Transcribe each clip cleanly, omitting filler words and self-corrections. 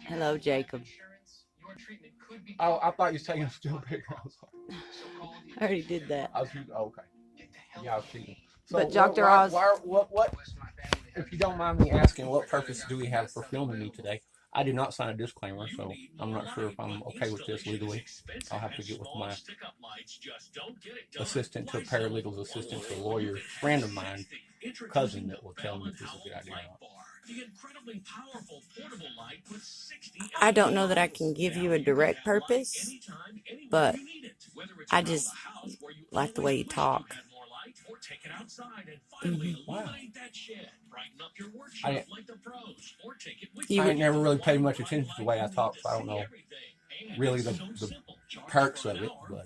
Hello, Jacob. Oh, I thought you were taking a still picture. I already did that. Okay. Yeah, I was cheating. So, But Dr. Oz, what, if you don't mind me asking, what purpose do we have for filming me today? I did not sign a disclaimer, so I'm not sure if I'm okay with this legally. I'll have to get with my assistant to a paralegal's assistant to a lawyer's friend of mine, cousin, that will tell me if this is a good idea or not. I don't know that I can give you a direct purpose, but I just like the way you talk. Wow. You I were, ain't never really paid much attention to the way I talk, so I don't know really the perks of it. But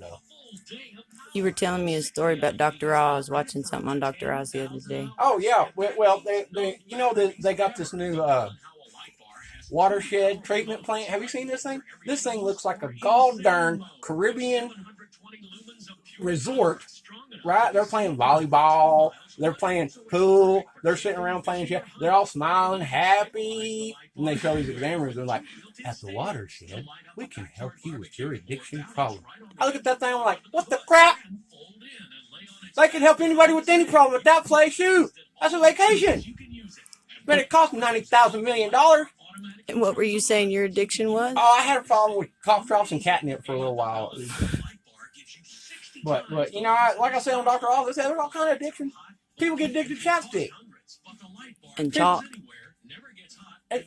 you were telling me a story about Dr. Oz, watching something on Dr. Oz the other day. oh yeah, well they got this new watershed treatment plant. Have you seen this thing? This thing looks like a gall darn Caribbean resort, right? They're playing volleyball, they're playing pool, they're sitting around playing shit. They're all smiling, happy, and they show these examiners. They're like, "At the watershed, we can help you with your addiction problem." I look at that thing, I'm like, "What the crap? They can help anybody with any problem at that place. Shoot, that's a vacation. But it cost $90,000 million." And what were you saying your addiction was? Oh, I had a problem with cough drops and catnip for a little while. But you know, like I said on Dr. Oz, there's all kind of addictions. People get addicted to chapstick. And chalk.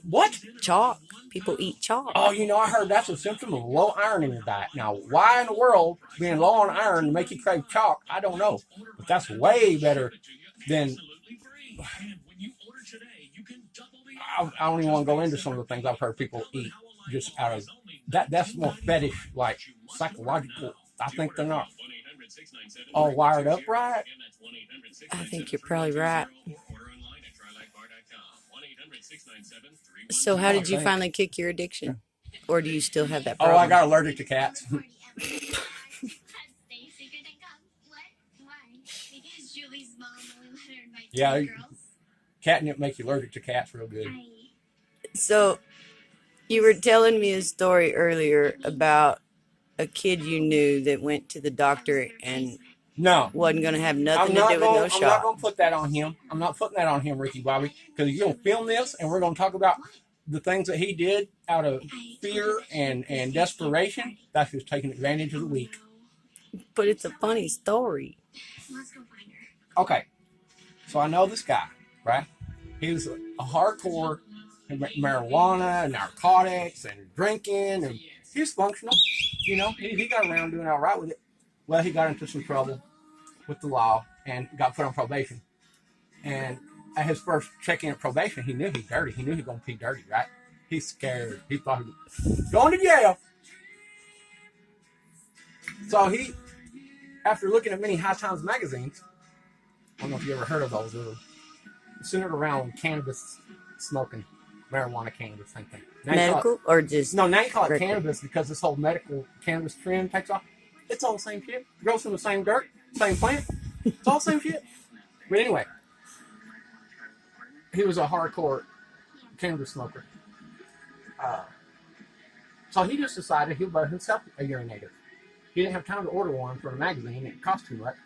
What? Chalk. People eat chalk. Oh, you know, I heard that's a symptom of low iron in your diet. Now, why in the world being low on iron to make you crave chalk? I don't know. But that's way better than... I don't even want to go into some of the things I've heard people eat just out of... That's more fetish, like psychological. I think they're not all wired up right. I think you're probably right. So how did you finally kick your addiction? Or do you still have that problem? Oh, I got allergic to cats. Yeah, catnip makes you allergic to cats real good. So you were telling me a story earlier about a kid you knew that went to the doctor and No, wasn't going to have nothing to do with no I'm not shot. going to put that on him. I'm not putting that on him, Ricky Bobby, because you're going to film this and we're going to talk about the things that he did out of fear and desperation. That's just taking advantage of the weak. But it's a funny story. Okay, so I know this guy, right? He was a hardcore marijuana, narcotics, and drinking, and he was functional. You know, he got around doing all right with it. Well, he got into some trouble with the law and got put on probation. And at his first check-in at probation, he knew he's dirty. He knew he was going to be dirty, right? He's scared. He thought he was going to jail. So he, after looking at many High Times magazines, I don't know if you ever heard of those, they're centered around cannabis smoking, marijuana, cannabis, same thing. Medical or just... No, now you call it regular cannabis because this whole medical cannabis trend takes off. It's all the same shit. It grows from the same dirt, same plant. It's all the same shit. But anyway, he was a hardcore cannabis smoker. So he just decided he'd buy himself a urinator. He didn't have time to order one for a magazine. It cost too much.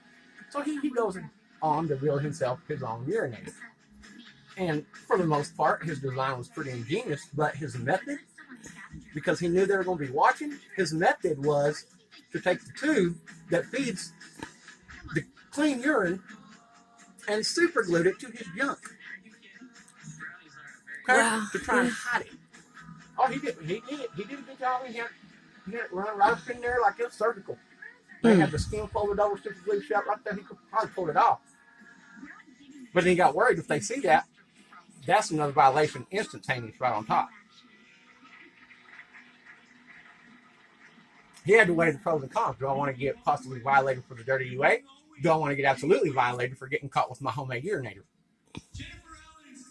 So he goes on to build himself his own urinator. And for the most part, his design was pretty ingenious, but his method, because he knew they were going to be watching, his method was to take the tube that feeds the clean urine and super glued it to his junk. Okay? Wow. To try and hide it. Oh, he did it. He did a good job. He had it run right up in there like it was surgical. They had the skin folded over, super glued shut right there. He could probably pull it off. But then he got worried if they see that, that's another violation, instantaneous right on top. He had to weigh the pros and cons. Do I want to get possibly violated for the dirty you ate? Do I want to get absolutely violated for getting caught with my homemade urinator?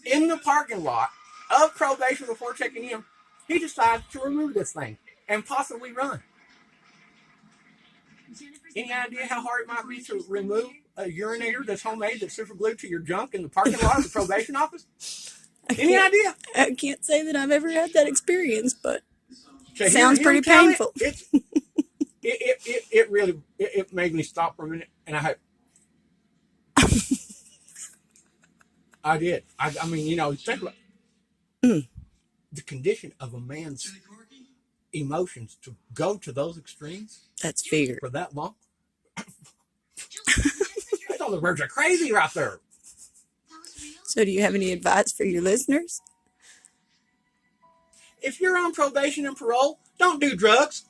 In the parking lot of probation before checking in, he decided to remove this thing and possibly run. Any idea how hard it might be to remove a urinator that's homemade that's super glued to your junk in the parking lot of the probation office? Any idea? I can't say that I've ever had that experience, but So sounds hear pretty him tell it. painful. It really it made me stop for a minute, and I did. I mean, think about the condition of a man's emotions to go to those extremes That's fear. for that long. I thought the birds are crazy right there. So, do you have any advice for your listeners? If you're on probation and parole, don't do drugs.